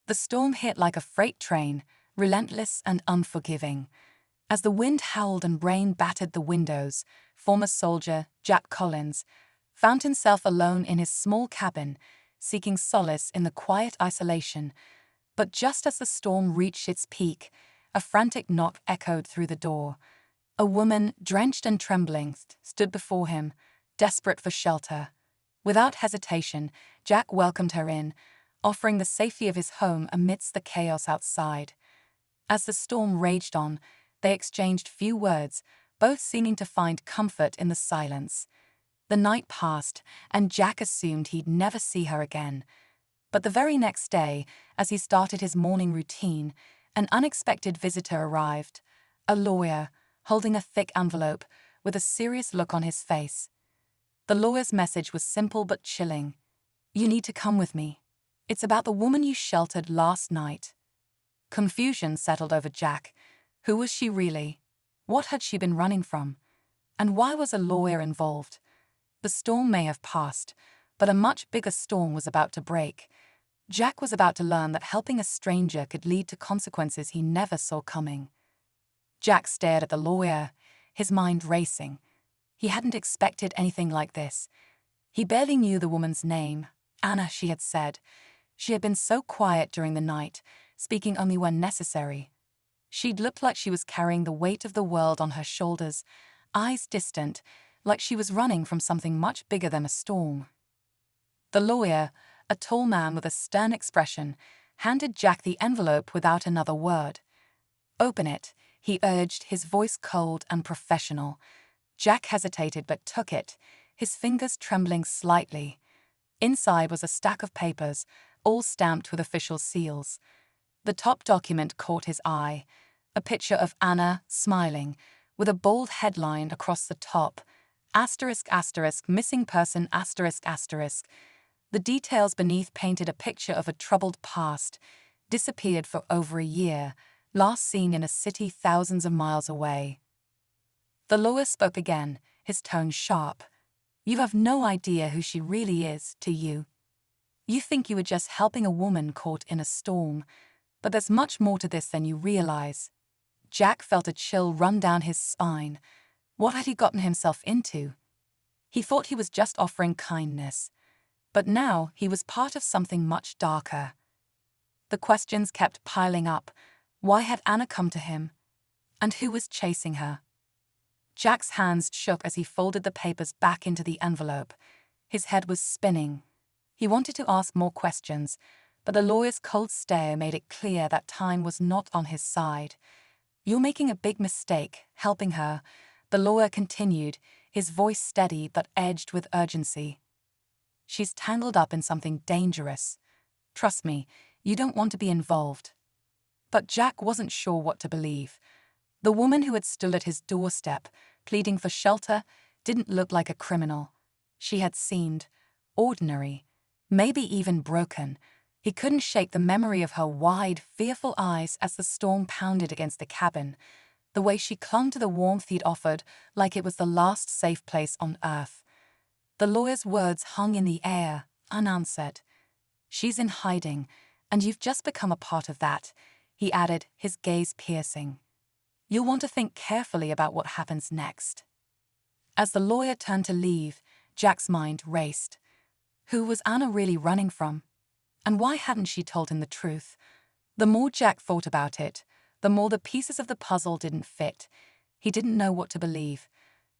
The storm hit like a freight train, relentless and unforgiving. As the wind howled and rain battered the windows, former soldier Jack Collins found himself alone in his small cabin, seeking solace in the quiet isolation. But just as the storm reached its peak, a frantic knock echoed through the door. A woman, drenched and trembling, stood before him, desperate for shelter. Without hesitation, Jack welcomed her in, offering the safety of his home amidst the chaos outside. As the storm raged on, they exchanged few words, both seeming to find comfort in the silence. The night passed, and Jack assumed he'd never see her again. But the very next day, as he started his morning routine, an unexpected visitor arrived, a lawyer, holding a thick envelope, with a serious look on his face. The lawyer's message was simple but chilling. "You need to come with me. It's about the woman you sheltered last night." Confusion settled over Jack. Who was she really? What had she been running from? And why was a lawyer involved? The storm may have passed, but a much bigger storm was about to break. Jack was about to learn that helping a stranger could lead to consequences he never saw coming. Jack stared at the lawyer, his mind racing. He hadn't expected anything like this. He barely knew the woman's name. Anna, she had said. She had been so quiet during the night, speaking only when necessary. She'd looked like she was carrying the weight of the world on her shoulders, eyes distant, like she was running from something much bigger than a storm. The lawyer, a tall man with a stern expression, handed Jack the envelope without another word. "Open it," he urged, his voice cold and professional. Jack hesitated but took it, his fingers trembling slightly. Inside was a stack of papers, all stamped with official seals. The top document caught his eye, a picture of Anna, smiling, with a bold headline across the top, ***, missing person, ***. The details beneath painted a picture of a troubled past, disappeared for over a year, last seen in a city thousands of miles away. The lawyer spoke again, his tone sharp. "You have no idea who she really is, do you? You think you were just helping a woman caught in a storm, but there's much more to this than you realize." Jack felt a chill run down his spine. What had he gotten himself into? He thought he was just offering kindness, but now he was part of something much darker. The questions kept piling up. Why had Anna come to him? And who was chasing her? Jack's hands shook as he folded the papers back into the envelope. His head was spinning. He wanted to ask more questions, but the lawyer's cold stare made it clear that time was not on his side. "You're making a big mistake, helping her," the lawyer continued, his voice steady but edged with urgency. "She's tangled up in something dangerous. Trust me, you don't want to be involved." But Jack wasn't sure what to believe. The woman who had stood at his doorstep, pleading for shelter, didn't look like a criminal. She had seemed ordinary, maybe even broken. He couldn't shake the memory of her wide, fearful eyes as the storm pounded against the cabin, the way she clung to the warmth he'd offered like it was the last safe place on earth. The lawyer's words hung in the air, unanswered. "She's in hiding, and you've just become a part of that," he added, his gaze piercing. "You'll want to think carefully about what happens next." As the lawyer turned to leave, Jack's mind raced. Who was Anna really running from? And why hadn't she told him the truth? The more Jack thought about it, the more the pieces of the puzzle didn't fit. He didn't know what to believe.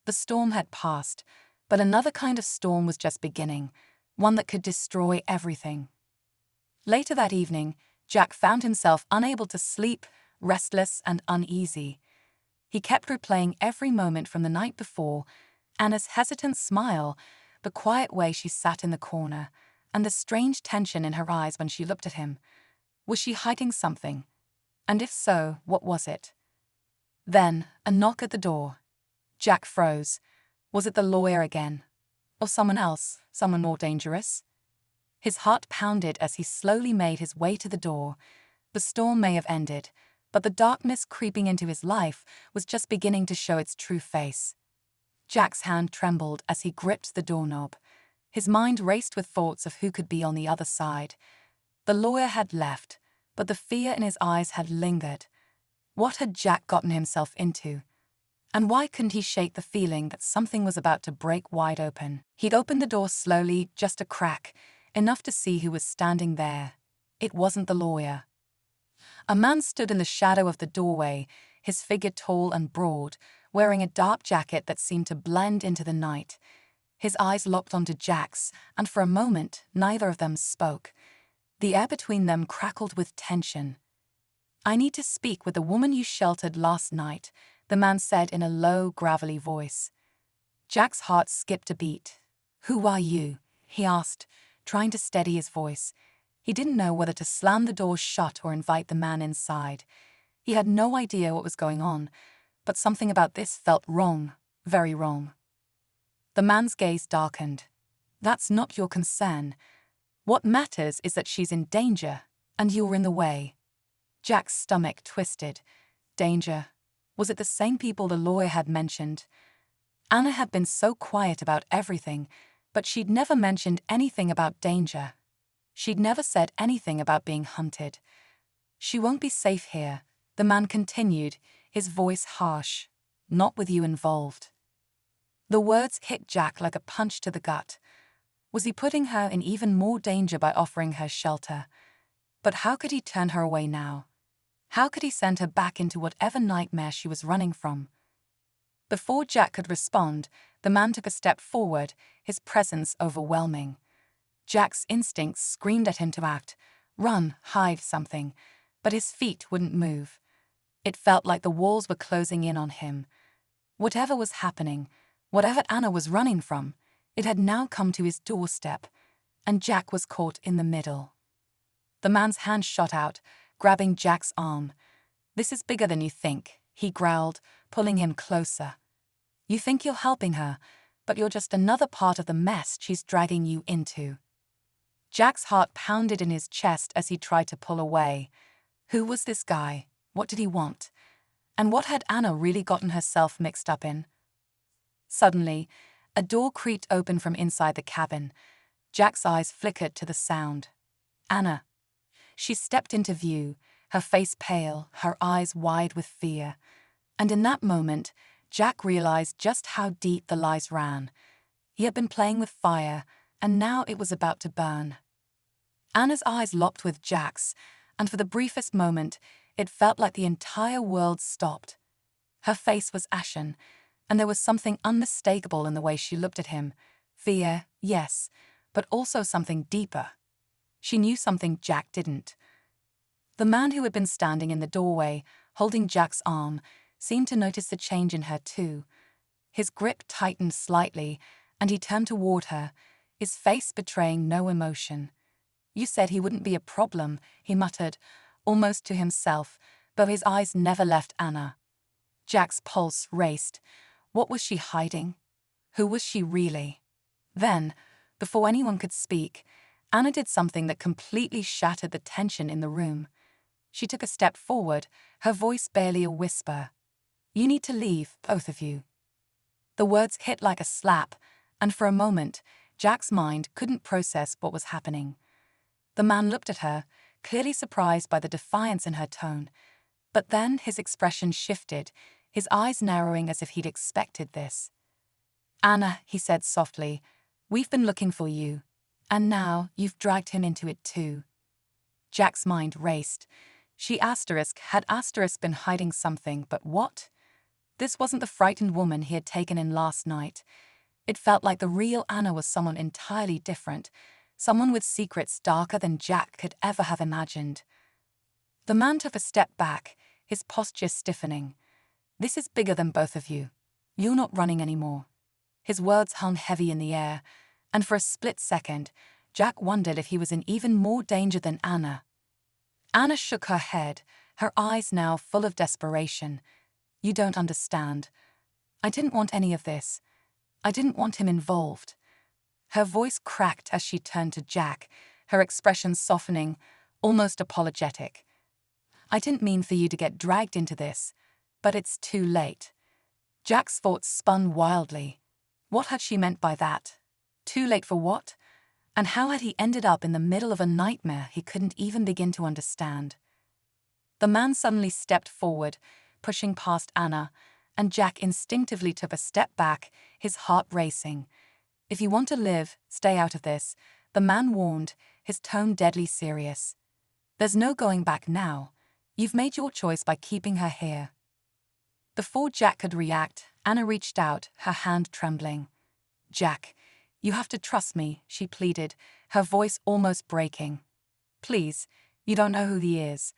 The storm had passed, but another kind of storm was just beginning, one that could destroy everything. Later that evening, Jack found himself unable to sleep, restless and uneasy. He kept replaying every moment from the night before, Anna's hesitant smile, the quiet way she sat in the corner, and the strange tension in her eyes when she looked at him. Was she hiding something? And if so, what was it? Then, a knock at the door. Jack froze. Was it the lawyer again? Or someone else, someone more dangerous? His heart pounded as he slowly made his way to the door. The storm may have ended, but the darkness creeping into his life was just beginning to show its true face. Jack's hand trembled as he gripped the doorknob. His mind raced with thoughts of who could be on the other side. The lawyer had left, but the fear in his eyes had lingered. What had Jack gotten himself into? And why couldn't he shake the feeling that something was about to break wide open? He'd opened the door slowly, just a crack, enough to see who was standing there. It wasn't the lawyer. A man stood in the shadow of the doorway, his figure tall and broad, wearing a dark jacket that seemed to blend into the night. His eyes locked onto Jack's, and for a moment, neither of them spoke. The air between them crackled with tension. "I need to speak with the woman you sheltered last night," the man said in a low, gravelly voice. Jack's heart skipped a beat. "Who are you?" he asked, trying to steady his voice. He didn't know whether to slam the door shut or invite the man inside. He had no idea what was going on, but something about this felt wrong, very wrong. The man's gaze darkened. "That's not your concern. What matters is that she's in danger, and you're in the way." Jack's stomach twisted. Danger. Was it the same people the lawyer had mentioned? Anna had been so quiet about everything, but she'd never mentioned anything about danger. She'd never said anything about being hunted. "She won't be safe here," the man continued, his voice harsh. "Not with you involved." The words hit Jack like a punch to the gut. Was he putting her in even more danger by offering her shelter? But how could he turn her away now? How could he send her back into whatever nightmare she was running from? Before Jack could respond, the man took a step forward, his presence overwhelming. Jack's instincts screamed at him to act, run, hide something, but his feet wouldn't move. It felt like the walls were closing in on him. Whatever was happening, whatever Anna was running from, it had now come to his doorstep, and Jack was caught in the middle. The man's hand shot out, grabbing Jack's arm. "This is bigger than you think," he growled, pulling him closer. "You think you're helping her, but you're just another part of the mess she's dragging you into." Jack's heart pounded in his chest as he tried to pull away. Who was this guy? What did he want? And what had Anna really gotten herself mixed up in? Suddenly, a door creaked open from inside the cabin. Jack's eyes flickered to the sound. Anna. She stepped into view, her face pale, her eyes wide with fear. And in that moment, Jack realized just how deep the lies ran. He had been playing with fire, and now it was about to burn. Anna's eyes locked with Jack's, and for the briefest moment, it felt like the entire world stopped. Her face was ashen, and there was something unmistakable in the way she looked at him. Fear, yes, but also something deeper. She knew something Jack didn't. The man who had been standing in the doorway, holding Jack's arm, seemed to notice the change in her too. His grip tightened slightly, and he turned toward her, his face betraying no emotion. "You said he wouldn't be a problem," he muttered, almost to himself, though his eyes never left Anna. Jack's pulse raced. What was she hiding? Who was she really? Then, before anyone could speak, Anna did something that completely shattered the tension in the room. She took a step forward, her voice barely a whisper. "You need to leave, both of you." The words hit like a slap, and for a moment, Jack's mind couldn't process what was happening. The man looked at her, clearly surprised by the defiance in her tone. But then his expression shifted, his eyes narrowing as if he'd expected this. "Anna," he said softly, "we've been looking for you, and now you've dragged him into it too." Jack's mind raced. Had Asterisk been hiding something, but what? This wasn't the frightened woman he had taken in last night. It felt like the real Anna was someone entirely different, someone with secrets darker than Jack could ever have imagined. The man took a step back, his posture stiffening. "This is bigger than both of you. You're not running anymore." His words hung heavy in the air, and for a split second, Jack wondered if he was in even more danger than Anna. Anna shook her head, her eyes now full of desperation. "You don't understand. I didn't want any of this. I didn't want him involved." Her voice cracked as she turned to Jack, her expression softening, almost apologetic. "I didn't mean for you to get dragged into this, but it's too late." Jack's thoughts spun wildly. What had she meant by that? Too late for what? And how had he ended up in the middle of a nightmare he couldn't even begin to understand? The man suddenly stepped forward, pushing past Anna, and Jack instinctively took a step back, his heart racing. "If you want to live, stay out of this," the man warned, his tone deadly serious. "There's no going back now. You've made your choice by keeping her here." Before Jack could react, Anna reached out, her hand trembling. "Jack, you have to trust me," she pleaded, her voice almost breaking. "Please, you don't know who he is,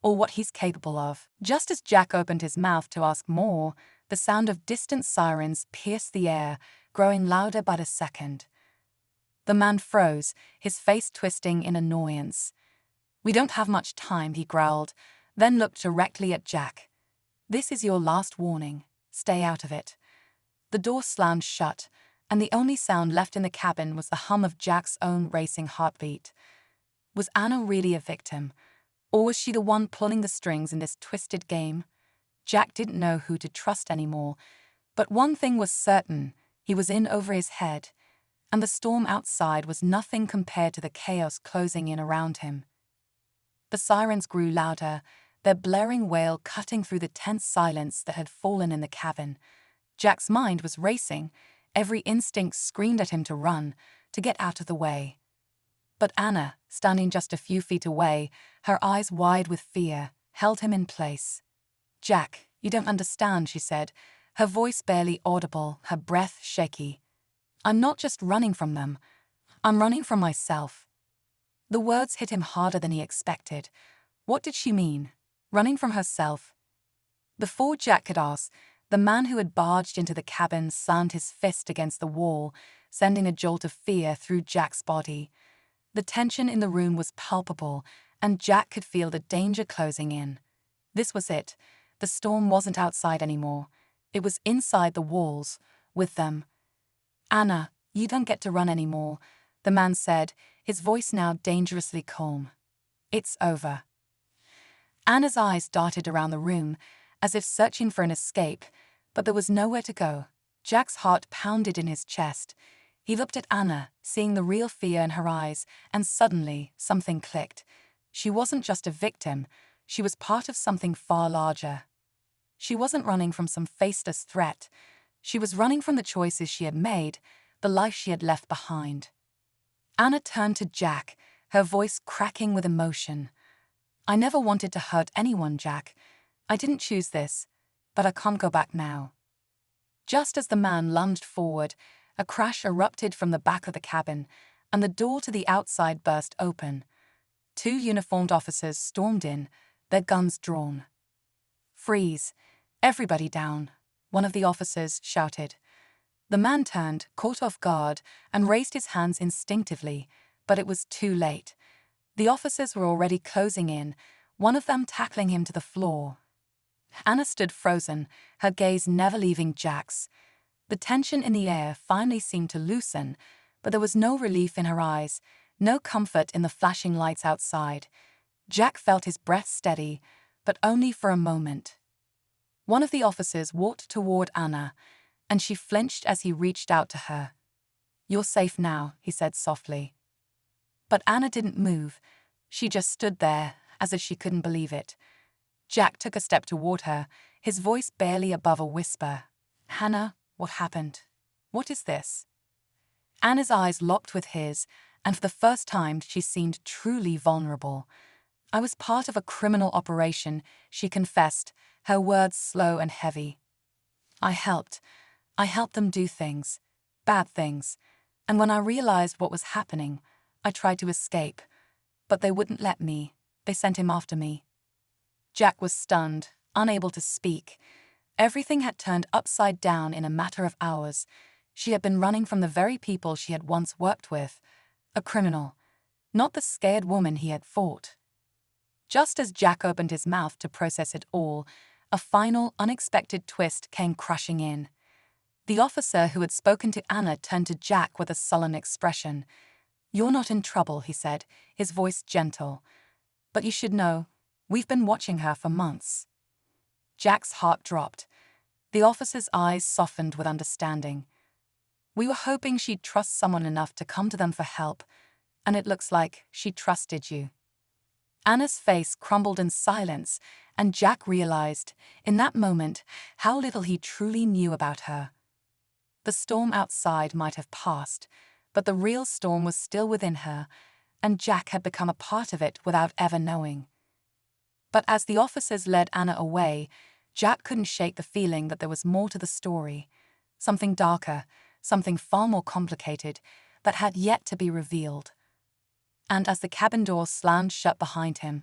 or what he's capable of." Just as Jack opened his mouth to ask more, the sound of distant sirens pierced the air, growing louder by the second. The man froze, his face twisting in annoyance. "We don't have much time," he growled, then looked directly at Jack. "This is your last warning. Stay out of it." The door slammed shut, and the only sound left in the cabin was the hum of Jack's own racing heartbeat. Was Anna really a victim? Or was she the one pulling the strings in this twisted game? Jack didn't know who to trust anymore, but one thing was certain: he was in over his head, and the storm outside was nothing compared to the chaos closing in around him. The sirens grew louder, their blaring wail cutting through the tense silence that had fallen in the cabin. Jack's mind was racing, every instinct screamed at him to run, to get out of the way. But Anna, standing just a few feet away, her eyes wide with fear, held him in place. "Jack, you don't understand," she said, her voice barely audible, her breath shaky. "I'm not just running from them. I'm running from myself." The words hit him harder than he expected. What did she mean? Running from herself? Before Jack could ask, the man who had barged into the cabin slammed his fist against the wall, sending a jolt of fear through Jack's body. The tension in the room was palpable, and Jack could feel the danger closing in. This was it. The storm wasn't outside anymore. It was inside the walls, with them. "Anna, you don't get to run anymore," the man said, his voice now dangerously calm. "It's over." Anna's eyes darted around the room, as if searching for an escape, but there was nowhere to go. Jack's heart pounded in his chest. He looked at Anna, seeing the real fear in her eyes, and suddenly something clicked. She wasn't just a victim, she was part of something far larger. She wasn't running from some faceless threat. She was running from the choices she had made, the life she had left behind. Anna turned to Jack, her voice cracking with emotion. "I never wanted to hurt anyone, Jack. I didn't choose this, but I can't go back now." Just as the man lunged forward, a crash erupted from the back of the cabin, and the door to the outside burst open. 2 uniformed officers stormed in, their guns drawn. "Freeze! Everybody down!" one of the officers shouted. The man turned, caught off guard, and raised his hands instinctively, but it was too late. The officers were already closing in, one of them tackling him to the floor. Anna stood frozen, her gaze never leaving Jack's. The tension in the air finally seemed to loosen, but there was no relief in her eyes, no comfort in the flashing lights outside. Jack felt his breath steady, but only for a moment. One of the officers walked toward Anna, and she flinched as he reached out to her. "You're safe now," he said softly. But Anna didn't move. She just stood there, as if she couldn't believe it. Jack took a step toward her, his voice barely above a whisper. "Hannah, what happened? What is this?" Anna's eyes locked with his, and for the first time she seemed truly vulnerable. "I was part of a criminal operation," she confessed, her words slow and heavy. I helped them do things, bad things, and when I realized what was happening, I tried to escape. But they wouldn't let me. They sent him after me." Jack was stunned, unable to speak. Everything had turned upside down in a matter of hours. She had been running from the very people she had once worked with. A criminal, not the scared woman he had fought. Just as Jack opened his mouth to process it all, a final, unexpected twist came crushing in. The officer who had spoken to Anna turned to Jack with a sullen expression. "You're not in trouble," he said, his voice gentle. "But you should know, we've been watching her for months." Jack's heart dropped. The officer's eyes softened with understanding. "We were hoping she'd trust someone enough to come to them for help, and it looks like she trusted you." Anna's face crumbled in silence, and Jack realized, in that moment, how little he truly knew about her. The storm outside might have passed, but the real storm was still within her, and Jack had become a part of it without ever knowing. But as the officers led Anna away, Jack couldn't shake the feeling that there was more to the story, something darker, something far more complicated, that had yet to be revealed. And as the cabin door slammed shut behind him,